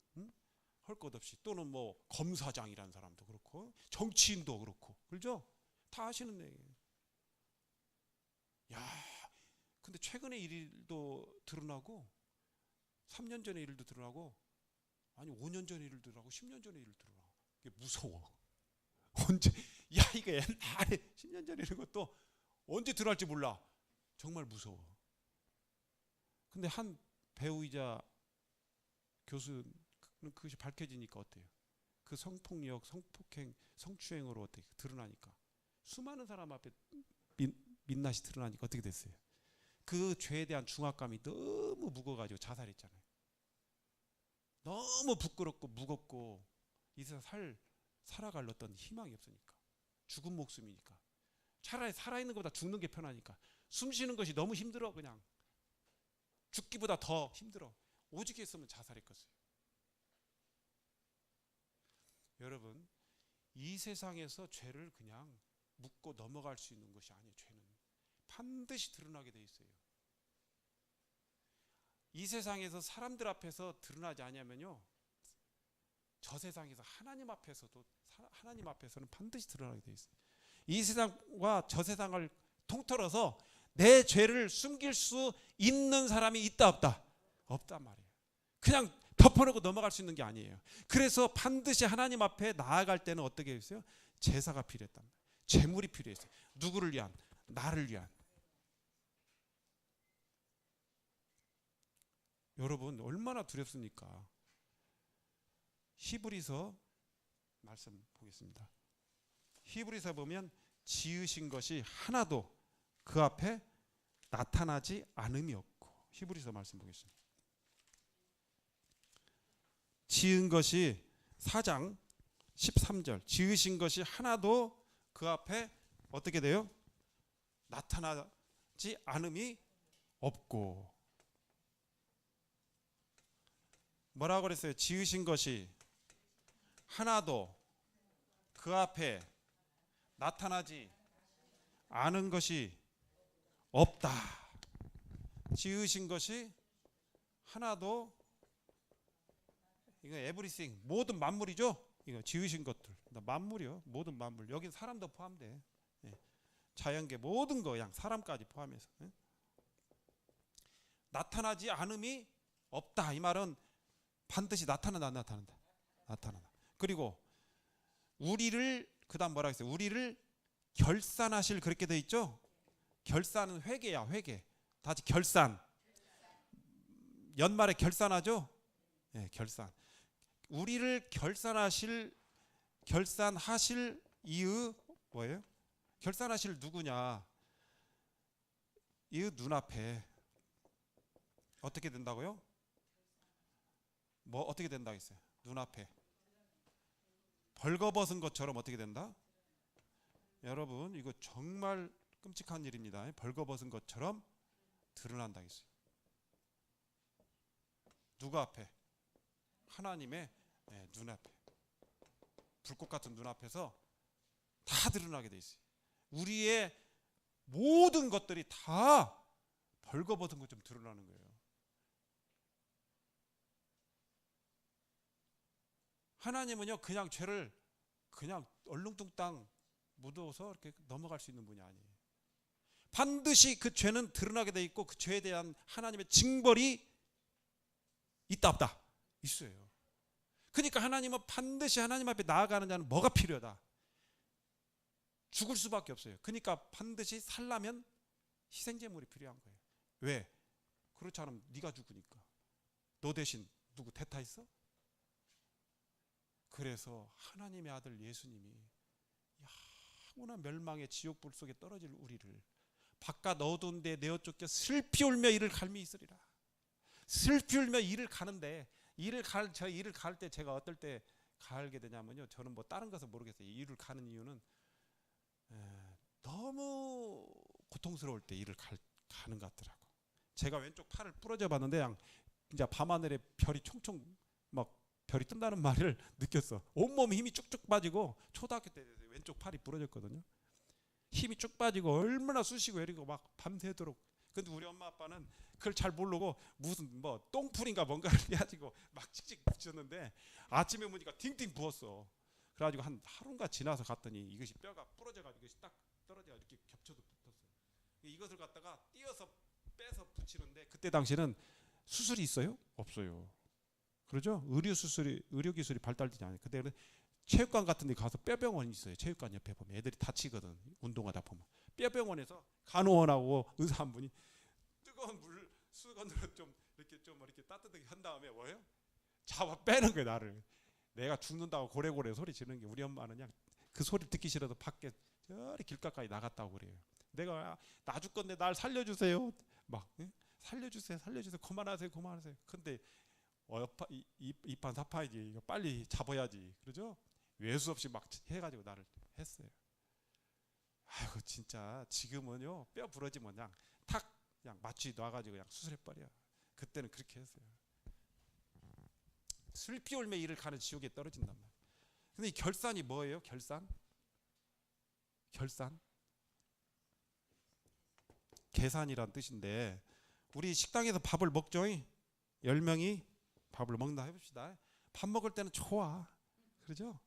할 것 없이 또는 뭐 검사장이라는 사람도 그렇고 정치인도 그렇고 그렇죠? 다 하시는 얘기예요. 야, 근데 최근의 일도 드러나고 3년 전의 일도 드러나고 아니 5년 전의 일도 드러나고 10년 전의 일도 드러나. 이게 무서워. 언제 야 이거 옛날에 10년 전에 이런 것도 언제 드러날지 몰라. 정말 무서워. 근데 한 배우이자 교수는 그것이 밝혀지니까 어때요? 그 성폭력, 성폭행, 성추행으로 어떻게 드러나니까 수많은 사람 앞에 민낯이 드러나니까 어떻게 됐어요? 그 죄에 대한 중압감이 너무 무거워가지고 자살했잖아요. 너무 부끄럽고 무겁고 이 세상 살아갈 어떤 희망이 없으니까 죽은 목숨이니까 차라리 살아있는 것보다 죽는 게 편하니까 숨 쉬는 것이 너무 힘들어. 그냥 죽기보다 더 힘들어. 오직 했으면 자살했겠어요. 여러분 이 세상에서 죄를 그냥 묻고 넘어갈 수 있는 것이 아니에요. 죄는 반드시 드러나게 돼 있어요. 이 세상에서 사람들 앞에서 드러나지 않으면요 저 세상에서 하나님 앞에서는 반드시 드러나게 돼 있어요. 이 세상과 저 세상을 통틀어서 내 죄를 숨길 수 있는 사람이 있다 없다? 없단 말이에요. 그냥 덮어놓고 넘어갈 수 있는 게 아니에요. 그래서 반드시 하나님 앞에 나아갈 때는 어떻게 했어요? 제사가 필요했단 말이에요. 제물이 필요했어요. 누구를 위한? 나를 위한. 여러분 얼마나 두렵습니까? 히브리서 말씀 보겠습니다. 히브리서 보면 지으신 것이 하나도 그 앞에 나타나지 않음이 없고. 히브리서 말씀 보겠습니다. 지은 것이 4장 13절 지으신 것이 하나도 그 앞에 어떻게 돼요? 나타나지 않음이 없고. 뭐라고 그랬어요? 지으신 것이 하나도 그 앞에 나타나지 않은 것이 없다. 지으신 것이 하나도, 이거 에브리싱 모든 만물이죠. 이거 지으신 것들 만물이요. 모든 만물. 여긴 사람도 포함돼. 자연계 모든 거 그냥 사람까지 포함해서 나타나지 않음이 없다. 이 말은 반드시 나타난다. 그리고 우리를 그다음 뭐라 했어요? 우리를 결산하실, 그렇게 돼 있죠. 결산은 회개야. 회개. 다시 결산. 연말에 결산하죠. 결산. 우리를 결산하실 이의 뭐예요? 결산하실 누구냐? 이의 눈앞에 어떻게 된다고요? 뭐 어떻게 된다 했어요? 눈앞에 벌거벗은 것처럼 어떻게 된다? 여러분 이거 정말 끔찍한 일입니다. 벌거벗은 것처럼 드러난다 했어요. 누구 앞에? 하나님의 눈앞에. 불꽃 같은 눈앞에서 다 드러나게 돼 있어요. 우리의 모든 것들이 다 벌거벗은 것처럼 드러나는 거예요. 하나님은요 그냥 죄를 그냥 얼렁뚱땅 묻어서 이렇게 넘어갈 수 있는 분이 아니에요. 반드시 그 죄는 드러나게 돼 있고 그 죄에 대한 하나님의 징벌이 있다 없다? 있어요. 그러니까 하나님은 반드시 하나님 앞에 나아가는 자는 뭐가 필요하다? 죽을 수밖에 없어요. 그러니까 반드시 살려면 희생제물이 필요한 거예요. 왜? 그렇지 않으면 네가 죽으니까. 너 대신 누구 대타했어? 그래서 하나님의 아들 예수님이 영원한 멸망의 지옥불 속에 떨어질 우리를 바깥 어두운 데 내어 쫓겨 슬피 울며 이를 갈미 있으리라. 슬피 울며 이를 가는데 저 이를 갈 때 제가 어떨 때 가게 되냐면요. 저는 뭐 다른 것은 모르겠어요. 이를 가는 이유는 너무 고통스러울 때 이를 가는 것 같더라고. 제가 왼쪽 팔을 부러져 봤는데 그냥 이제 밤하늘에 별이 총총 막 별이 뜬다는 말을 느꼈어. 온몸 힘이 쭉쭉 빠지고 초등학교 때 왼쪽 팔이 부러졌거든요. 힘이 쭉 빠지고 얼마나 쑤시고 애리고 막 밤새도록. 근데 우리 엄마 아빠는 그걸 잘 모르고 무슨 뭐 똥풀인가 뭔가를 해가지고 막 찍찍 붙였는데 아침에 보니까 팅팅 부었어. 그래가지고 한 하루가 지나서 갔더니 이것이 뼈가 부러져가지고 이것이 딱 떨어져가지고 이렇게 겹쳐도 붙었어요. 이것을 갖다가 띄어서 빼서 붙이는데 그때 당시에는 수술이 있어요? 없어요. 그러죠? 의료 기술이 발달되지 않아요. 그때는 체육관 같은 데 가서 뼈병원이 있어요. 체육관 옆에 보면 애들이 다치거든. 운동하다 보면. 뼈병원에서 간호원하고 의사 한 분이 뜨거운 물 수건으로 좀 이렇게 따뜻하게 한 다음에 뭐예요? 잡아 빼는 거예요, 나를. 내가 죽는다고 고래고래 소리 지르는 게 우리 엄마는 그냥 그 소리 듣기 싫어도 밖에 저리 길 가까이 나갔다고 그래요. 내가 나 죽건데 날 살려주세요. 막 살려주세요. 그만하세요. 근데 이판 사판이지. 이거 빨리 잡아야지. 그러죠? 외수 없이 막 해가지고 나를 했어요. 아이고 진짜 지금은요 뼈 부러지면 그냥 탁 그냥 마취 놔가지고 그냥 수술해버려. 그때는 그렇게 했어요. 슬피울매 이를 가는 지옥에 떨어진단 말이에요. 근데 이 결산이 뭐예요? 결산? 계산이란 뜻인데 우리 식당에서 밥을 먹죠. 10명이 밥을 먹는다 해봅시다. 밥 먹을 때는 좋아. 그러죠?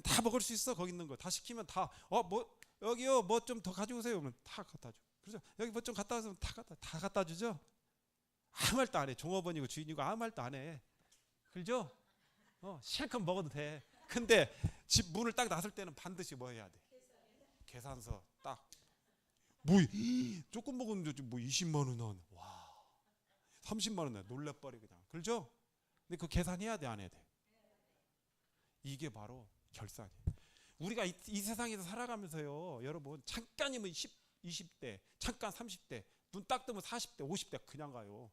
다 먹을 수 있어. 거기 있는 거 다 시키면 다 뭐 여기요 뭐 좀 더 가져오세요. 그러면 다 갖다 줘. 그렇죠? 여기 뭐 좀 갖다 와서 다 갖다 주죠. 아무 말도 안 해. 종업원이고 주인이고 아무 말도 안 해. 그렇죠? 실컷 먹어도 돼. 근데 집 문을 딱 닫을 때는 반드시 뭐 해야 돼? 계산서 딱. 뭐 조금 먹었는데 뭐 20만 원. 와. 30만 원 놀래버리 그냥. 그렇죠? 근데 그 계산해야 돼, 안 해야 돼? 이게 바로 결산이에요. 우리가 이 세상에서 살아가면서요, 여러분 잠깐이면 20대, 잠깐 30대, 눈 딱 뜨면 40대, 50대 그냥 가요.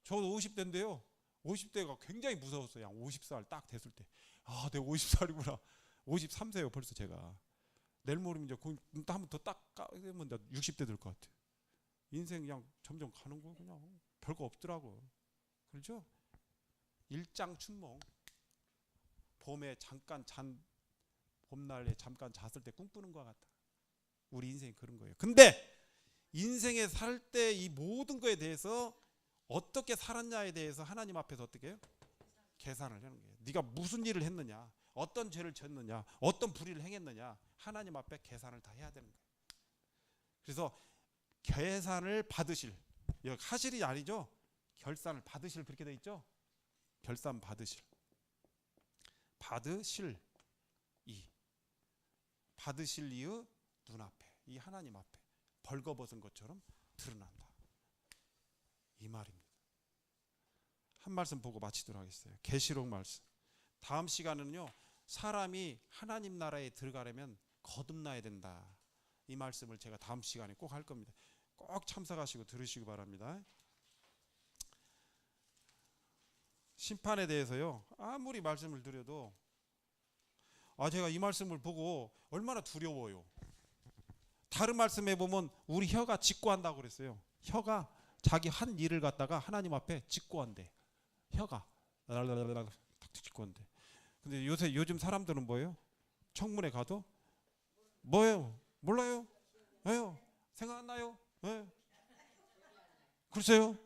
저도 50대인데요. 50대가 굉장히 무서웠어요. 양 50살 딱 됐을 때. 아, 내가 50살이구나. 53세요 벌써 제가. 내일 모레면 이제 한번 더 딱 까면 60대 될 것 같아요. 인생 그냥 점점 가는 거 그냥 별거 없더라고. 그렇죠? 일장춘몽. 봄에 잠깐 봄날에 잠깐 잤을 때 꿈꾸는 것 같다. 우리 인생이 그런 거예요. 근데 인생에 살 때 이 모든 거에 대해서 어떻게 살았냐에 대해서 하나님 앞에서 어떻게 해요? 계산을 하는 거예요. 네가 무슨 일을 했느냐, 어떤 죄를 졌느냐, 어떤 불의를 행했느냐, 하나님 앞에 계산을 다 해야 되는 거예요. 그래서 계산을 받으실, 하실이 아니죠. 결산을 받으실 그렇게 돼 있죠. 결산 받으실 이의 눈앞에, 이 하나님 앞에 벌거벗은 것처럼 드러난다. 이 말입니다. 한 말씀 보고 마치도록 하겠어요. 계시록 말씀. 다음 시간은요, 사람이 하나님 나라에 들어가려면 거듭나야 된다. 이 말씀을 제가 다음 시간에 꼭 할 겁니다. 꼭 참석하시고 들으시기 바랍니다. 심판에 대해서요, 아무리 말씀을 드려도 제가 이 말씀을 보고 얼마나 두려워요. 다른 말씀에 보면 우리 혀가 직고한다고 그랬어요. 혀가 자기 한 일을 갖다가 하나님 앞에 직고한대. 혀가 탁 직고한대. 근데 요즘 사람들은 뭐예요? 청문회 가도 뭐예요? 몰라요? 왜요? 생각 안 나요? 네. 글쎄요.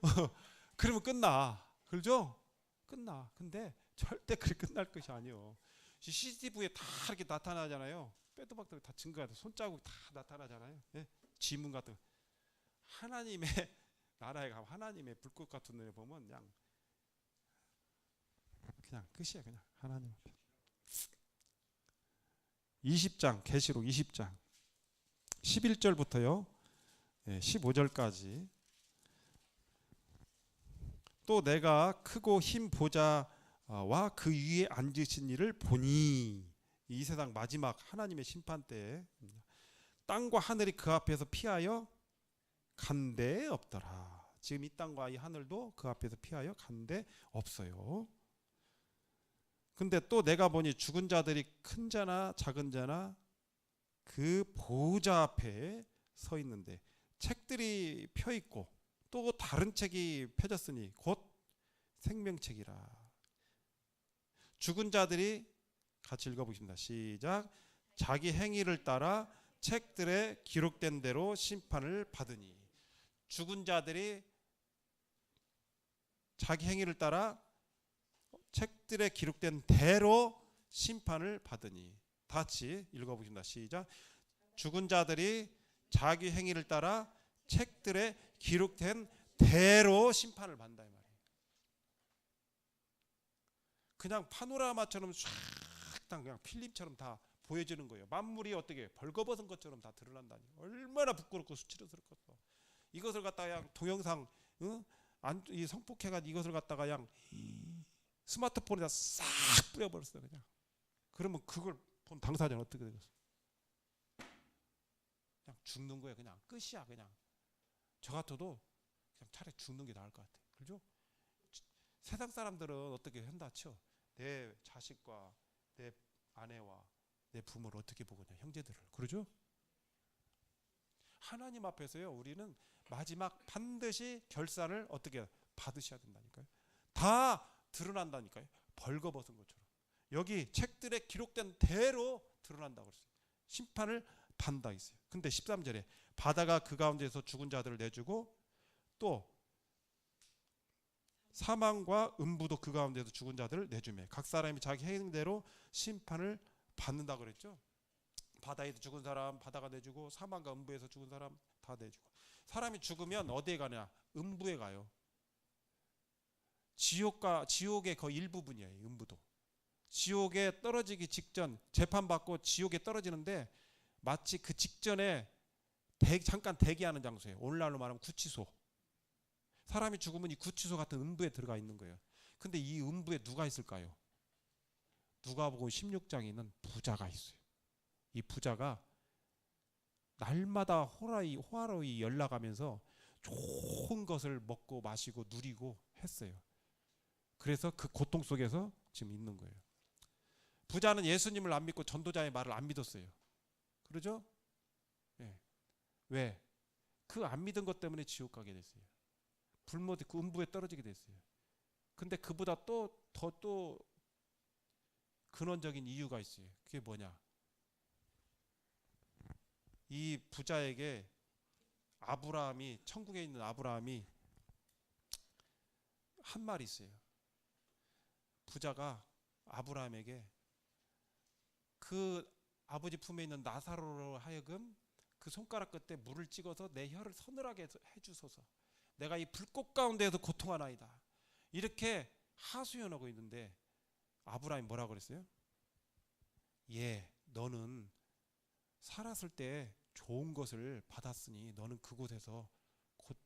그러면 끝나. 그렇죠? 끝나. 근데 절대 그렇게 끝날 것이 아니에요. CCTV에 다 이렇게 나타나잖아요. 빼도박도 다 증거가 손자국 다 나타나잖아요. 예? 지문 같은 거. 하나님의 나라에 가면 하나님의 불꽃 같은 눈에 보면 그냥 끝이야. 그냥 하나님. 20장 계시록 20장 11절부터요 15절까지. 또 내가 크고 흰 보좌와 그 위에 앉으신 이를 보니, 이 세상 마지막 하나님의 심판 때에 땅과 하늘이 그 앞에서 피하여 간데 없더라. 지금 이 땅과 이 하늘도 그 앞에서 피하여 간데 없어요. 근데 또 내가 보니 죽은 자들이 큰 자나 작은 자나 그 보좌 앞에 서 있는데 책들이 펴 있고 또 다른 책이 펴졌으니 곧 생명책이라. 죽은 자들이 같이 읽어보겠습니다. 시작. 자기 행위를 따라 책들에 기록된 대로 심판을 받으니. 죽은 자들이 자기 행위를 따라 책들에 기록된 대로 심판을 받으니. 같이 읽어보겠습니다. 시작. 죽은 자들이 자기 행위를 따라 책들에 기록된 대로 심판을 받는다 이 말이에요. 그냥 파노라마처럼 쫙 그냥 필름처럼 다 보여지는 거예요. 만물이 어떻게 벌거벗은 것처럼 다 드러난다니. 얼마나 부끄럽고 수치스럽겠어. 이것을 갖다가 그냥 동영상, 이 성폭행가 이것을 갖다가 그냥 스마트폰에다 싹 뿌려버렸어 그냥. 그러면 그걸 본 당사자는 어떻게 되겠어? 그냥 죽는 거예요. 그냥 끝이야 그냥. 저 같아도 그냥 차라리 죽는 게 나을 것 같아. 그죠? 세상 사람들은 어떻게 한다 쳐. 내 자식과 내 아내와 내 부모를 어떻게 보거냐, 형제들을. 그러죠? 하나님 앞에서요, 우리는 마지막 반드시 결산을 어떻게 받으셔야 된다니까요. 다 드러난다니까요. 벌거벗은 것처럼. 여기 책들에 기록된 대로 드러난다고 그랬어요. 심판을 받는다 했어요. 근데 13절에 바다가 그 가운데에서 죽은 자들을 내주고 또 사망과 음부도 그 가운데서 죽은 자들을 내주매 각 사람이 자기 행위대로 심판을 받는다 그랬죠. 바다에서 죽은 사람 바다가 내주고 사망과 음부에서 죽은 사람 다 내주고. 사람이 죽으면 어디에 가냐? 음부에 가요. 지옥의 거의 일부분이에요. 음부도. 지옥에 떨어지기 직전 재판받고 지옥에 떨어지는데 마치 그 직전에 잠깐 대기하는 장소예요. 오늘날로 말하면 구치소. 사람이 죽으면 이 구치소 같은 음부에 들어가 있는 거예요. 근데 이 음부에 누가 있을까요? 누가복음 16장에는 부자가 있어요. 이 부자가 날마다 호화로이 연락하면서 좋은 것을 먹고 마시고 누리고 했어요. 그래서 그 고통 속에서 지금 있는 거예요. 부자는 예수님을 안 믿고 전도자의 말을 안 믿었어요. 그러죠? 네. 왜? 그 안 믿은 것 때문에 지옥 가게 됐어요. 불못이 그 음부에 떨어지게 됐어요. 근데 그보다 또 근원적인 이유가 있어요. 그게 뭐냐? 이 부자에게 천국에 있는 아브라함이 한 말이 있어요. 부자가 아브라함에게 그 아버지 품에 있는 나사로로 하여금 그 손가락 끝에 물을 찍어서 내 혀를 서늘하게 해주소서. 내가 이 불꽃 가운데에서 고통하나이다. 이렇게 하소연하고 있는데 아브라함이 뭐라고 그랬어요? 예, 너는 살았을 때 좋은 것을 받았으니 너는 그곳에서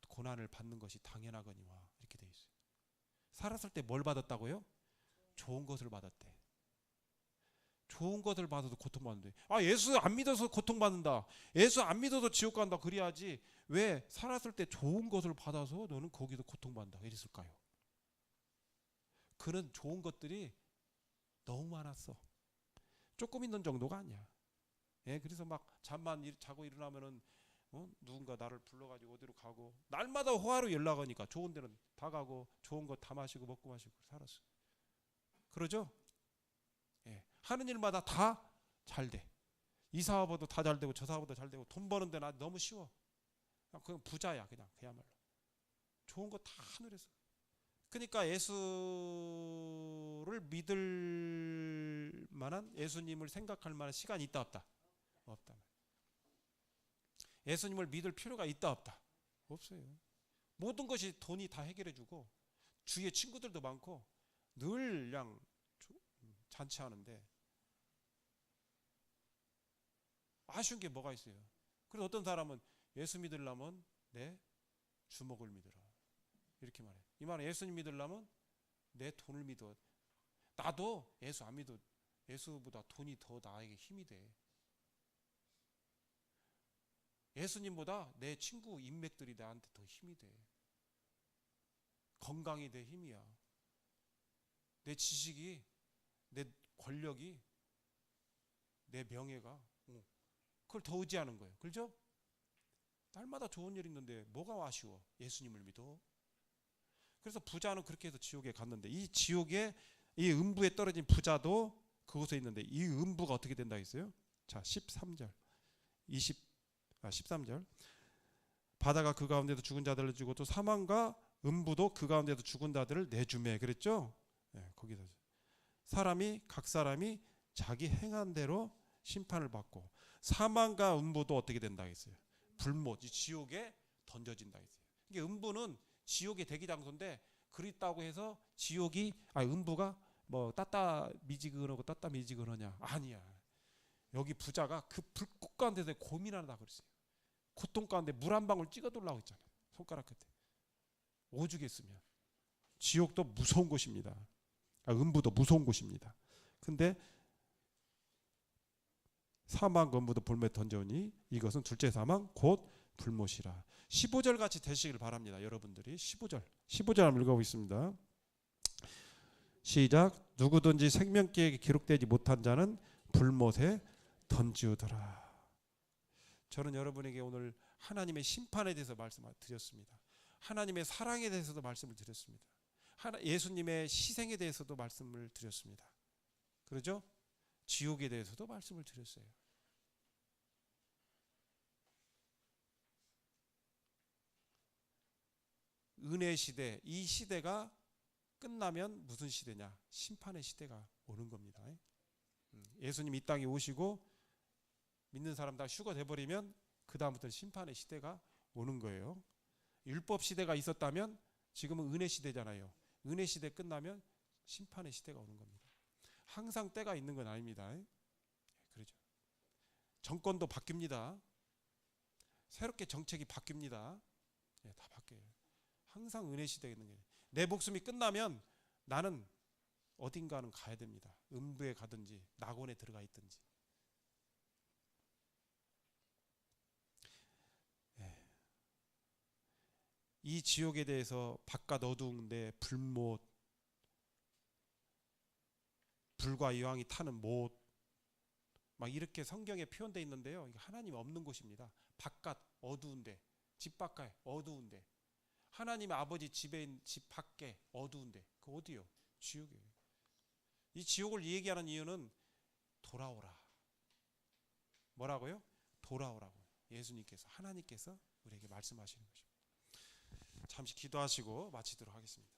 고난을 받는 것이 당연하거니와. 이렇게 돼 있어요. 살았을 때 뭘 받았다고요? 좋은 것을 받았대. 좋은 것을 받아도 고통받는데, 예수 안 믿어서 고통받는다, 예수 안 믿어서 지옥 간다 그래야지 왜 살았을 때 좋은 것을 받아서 너는 거기서 고통받는다 이랬을까요? 그런 좋은 것들이 너무 많았어. 조금 있는 정도가 아니야. 예, 그래서 막 잠만 자고 일어나면은 누군가 나를 불러가지고 어디로 가고, 날마다 호화로 연락하니까 좋은 데는 다 가고 좋은 거 다 마시고 먹고 마시고 살았어. 그러죠? 예, 하는 일마다 다 잘 돼. 이 사업도 다 잘 되고 저 사업도 잘 되고 돈 버는 데는 너무 쉬워. 그냥 부자야. 그냥 그야말로 좋은 거 다 누렸어. 그러니까 예수를 믿을 만한, 예수님을 생각할 만한 시간이 있다 없다? 없다. 예수님을 믿을 필요가 있다 없다? 없어요. 모든 것이 돈이 다 해결해주고 주위에 친구들도 많고 늘 그냥 잔치하는데 아쉬운 게 뭐가 있어요? 그래서 어떤 사람은 예수 믿으려면 내 주먹을 믿어라 이렇게 말해. 이 말은 예수님 믿으려면 내 돈을 믿어. 나도 예수 안 믿어. 예수보다 돈이 더 나에게 힘이 돼. 예수님보다 내 친구 인맥들이 나한테 더 힘이 돼. 건강이 내 힘이야. 내 지식이, 내 권력이, 내 명예가, 그걸 더 의지하는 거예요. 그렇죠? 날마다 좋은 일 있는데 뭐가 아쉬워? 예수님을 믿어. 그래서 부자는 그렇게 해서 지옥에 갔는데, 이 지옥에, 이 음부에 떨어진 부자도 그곳에 있는데, 이 음부가 어떻게 된다 했어요? 자, 13절 13절 바다가 그 가운데도 죽은 자들을 주고 또 사망과 음부도 그 가운데도 죽은 자들을 내주매 그랬죠? 네, 거기서 각 사람이 자기 행한 대로 심판을 받고, 사망과 음부도 어떻게 된다 했어요? 불못, 이 지옥에 던져진다 했어요. 이게 음부는 지옥의 대기 장소인데 그렇다고 해서 음부가 뭐 따따미지근하고 따따미지근하냐? 아니야. 여기 부자가 그 불꽃 가운데서 고민하다 그랬어요. 고통 가운데 물 한 방울 찍어둘라고 했잖아요. 손가락 끝에. 오죽했으면. 지옥도 무서운 곳입니다. 음부도 무서운 곳입니다. 근데 사망 음부도 불못에 던져오니 이것은 둘째 사망 곧 불못이라. 15절 같이 되시길 바랍니다. 여러분들이 15절 한번 읽어보겠습니다. 시작. 누구든지 생명기에 기록되지 못한 자는 불못에 던지우더라. 저는 여러분에게 오늘 하나님의 심판에 대해서 말씀을 드렸습니다. 하나님의 사랑에 대해서도 말씀을 드렸습니다. 예수님의 희생에 대해서도 말씀을 드렸습니다. 그러죠? 지옥에 대해서도 말씀을 드렸어요. 은혜 시대, 이 시대가 끝나면 무슨 시대냐? 심판의 시대가 오는 겁니다. 예수님 이 땅에 오시고 믿는 사람 다 휴거 돼버리면 그 다음부터는 심판의 시대가 오는 거예요. 율법 시대가 있었다면 지금은 은혜 시대잖아요. 은혜 시대 끝나면 심판의 시대가 오는 겁니다. 항상 때가 있는 건 아닙니다. 그렇죠. 정권도 바뀝니다. 새롭게 정책이 바뀝니다. 다 바뀌어요. 항상 은혜 시대가 있는 거예요. 내 목숨이 끝나면 나는 어딘가는 가야 됩니다. 음부에 가든지 낙원에 들어가 있든지. 이 지옥에 대해서 바깥 어두운데 불못, 불과 여왕이 타는 못, 막 이렇게 성경에 표현되어 있는데요. 이게 하나님 없는 곳입니다. 바깥 어두운데, 집 바깥 어두운데, 하나님의 아버지 집에 있는 집 밖에 어두운데, 그 어디요? 지옥이에요. 이 지옥을 얘기하는 이유는 돌아오라. 뭐라고요? 돌아오라고. 예수님께서, 하나님께서 우리에게 말씀하시는 것입니다. 잠시 기도하시고 마치도록 하겠습니다.